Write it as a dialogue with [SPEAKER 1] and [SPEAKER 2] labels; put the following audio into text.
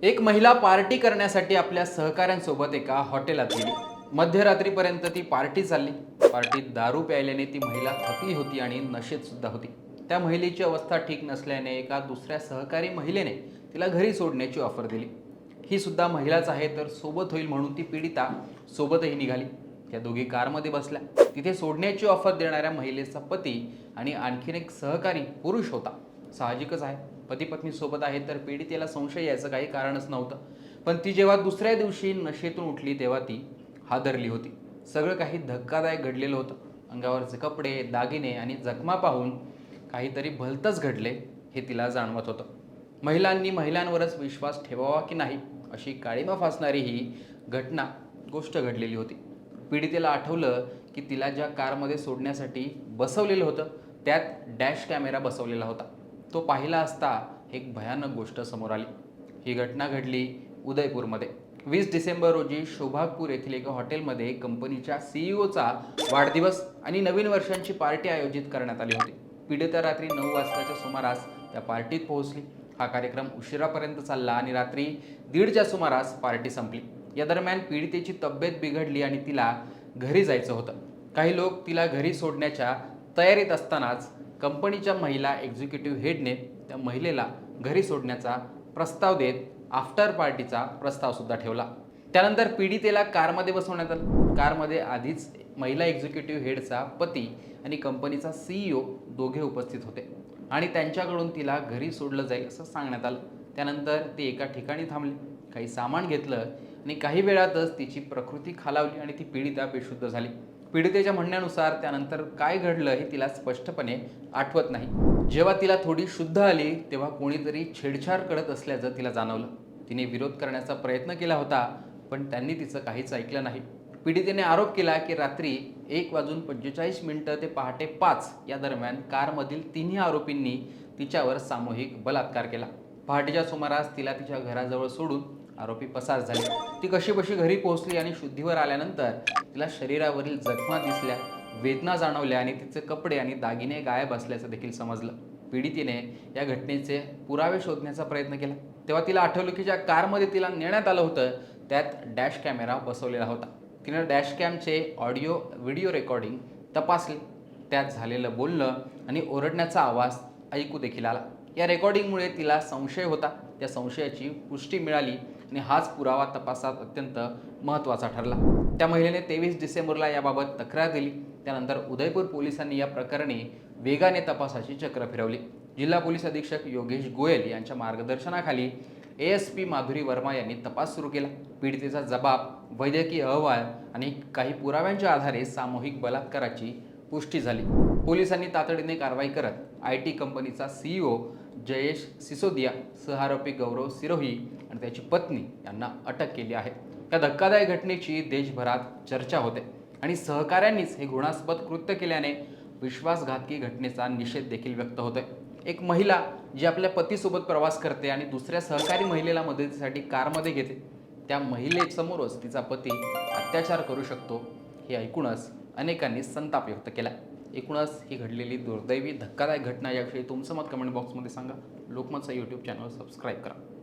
[SPEAKER 1] एक महिला पार्टी करण्यासाठी आपल्या सहकाऱ्यांसोबत एका हॉटेलात गेली। मध्यरात्रीपर्यंत ती पार्टी चालली। पार्टीत दारू प्यायल्याने ती महिला थकली होती आणि नशेत सुद्धा होती। त्या महिलेची अवस्था ठीक नसल्याने एका दुसऱ्या सहकारी महिलेने तिला घरी सोडण्याची ऑफर दिली। ही सुद्धा महिलाच आहे तर सोबत होईल म्हणून ती पीडिता सोबतही निघाली। त्या दोघी कारमध्ये बसल्या। तिथे सोडण्याची ऑफर देणाऱ्या महिलेचा पती आणि आणखीन एक सहकारी पुरुष होता। साहजिकच आहे, पती पत्नी सोबत आहे तर पीडितेला संशय यायचं काही कारणच नव्हतं। पण ती जेव्हा दुसऱ्या दिवशी नशेतून उठली तेव्हा ती हादरली होती। सगळं काही धक्कादायक घडलेलं होतं। अंगावरचे कपडे, दागिने आणि जखमा पाहून काहीतरी भलतंच घडले हे तिला जाणवत होतं। महिलांनी महिलांवरच विश्वास ठेवावा की नाही अशी काळीमा फासणारी ही गोष्ट घडलेली होती। पीडितेला आठवलं की तिला ज्या कारमध्ये सोडण्यासाठी बसवलेलं होतं त्यात डॅश कॅमेरा बसवलेला होता। तो पाहिला असता एक भयानक गोष्ट समोर आली। ही घटना घडली उदयपूरमध्ये। 20 डिसेंबर रोजी शोभागपूर येथील एका हॉटेलमध्ये कंपनीच्या सीईओचा वाढदिवस आणि नवीन वर्षांची पार्टी आयोजित करण्यात आली होती। पीडिता रात्री 9 वाजताच्या सुमारास त्या पार्टीत पोहोचली। हा कार्यक्रम उशिरापर्यंत चालला आणि रात्री 1:30च्या सुमारास पार्टी संपली। या दरम्यान पीडितेची तब्येत बिघडली आणि तिला घरी जायचं होतं। काही लोक तिला घरी सोडण्याच्या तयारीत असतानाच कंपनीच्या महिला एक्झिक्युटिव्ह हेडने त्या महिलेला घरी सोडण्याचा प्रस्ताव देत आफ्टर पार्टीचा प्रस्ताव सुद्धा ठेवला। त्यानंतर पीडितेला कारमध्ये बसवण्यात आलं। कारमध्ये आधीच महिला एक्झिक्युटिव्ह हेडचा पती आणि कंपनीचा सीईओ दोघे उपस्थित होते आणि त्यांच्याकडून तिला घरी सोडलं जाईल असं सांगण्यात आलं। त्यानंतर ती एका ठिकाणी थांबली, काही सामान घेतलं आणि काही वेळातच तिची प्रकृती खालावली आणि ती पीडिता बेशुद्ध झाली। पीडितेच्या म्हणण्यानुसार त्यानंतर काय घडलं हे तिला स्पष्टपणे आठवत नाही। जेव्हा तिला थोडी शुद्ध आली तेव्हा कोणीतरी छेडछाड करत असल्याचं तिला जाणवलं। तिने विरोध करण्याचा प्रयत्न केला होता पण त्यांनी तिचं काहीच ऐकलं नाही। पीडितेने आरोप केला की रात्री 1:45 ते पहाटे 5 या दरम्यान कारमधील तिन्ही आरोपींनी तिच्यावर सामूहिक बलात्कार केला। पहाटेच्या सुमारास तिला तिच्या घराजवळ सोडून आरोपी पसार झाले। ती कशीबशी घरी पोहोचली आणि शुद्धीवर आल्यानंतर तिला शरीरावरील जखमा दिसल्या, वेदना जाणवल्या आणि तिचे कपडे आणि दागिने गायब असल्याचं देखील समजलं। पीडितेने या घटनेचे पुरावे शोधण्याचा प्रयत्न केला तेव्हा तिला आठवलं की ज्या कारमध्ये तिला नेण्यात आलं होतं त्यात डॅश कॅमेरा बसवलेला होता। तिने डॅश कॅमचे ऑडिओ व्हिडिओ रेकॉर्डिंग तपासले। त्यात झालेलं बोलणं आणि ओरडण्याचा आवाज ऐकू देखील आला। या रेकॉर्डिंगमुळे तिला संशय होता, त्या संशयाची पुष्टी मिळाली आणि हाच पुरावा तपासात अत्यंत महत्त्वाचा ठरला। त्या महिलेने 23 डिसेंबरला याबाबत तक्रार दिली। त्यानंतर उदयपूर पोलिसांनी या प्रकरणी वेगाने तपासाची चक्र फिरवली। जिल्हा पोलीस अधीक्षक योगेश गोयल यांच्या मार्गदर्शनाखाली एएसपी माधुरी वर्मा यांनी तपास सुरू केला। पीडितेचा जबाब, वैद्यकीय अहवाल आणि काही पुराव्यांच्या आधारे सामूहिक बलात्काराची पुष्टी झाली। पोलिसांनी तातडीने कारवाई करत आयटी कंपनीचा सीईओ जयेश सिसोदिया, सहआरोपी गौरव सिरोही आणि त्याची पत्नी यांना अटक केली आहे। या धक्कादायक घटनेची देशभरात चर्चा होते आणि सहकाऱ्यांनीच हे घृणास्पद कृत्य केल्याने विश्वासघातकी घटनेचा निषेध देखील व्यक्त होतोय। एक महिला जी आपल्या पतीसोबत प्रवास करते आणि दुसऱ्या सहकारी महिलेला मदतीसाठी कारमध्ये घेते, त्या महिलेसमोरच तिचा पती अत्याचार करू शकतो हे ऐकूनच अनेकांनी संताप व्यक्त केला। एकूणच ही घडलेली दुर्दैवी धक्कादायक घटना याविषयी तुमचं मत कमेंट बॉक्समध्ये सांगा। लोकमतचा यूट्यूब चॅनल सबस्क्राईब करा।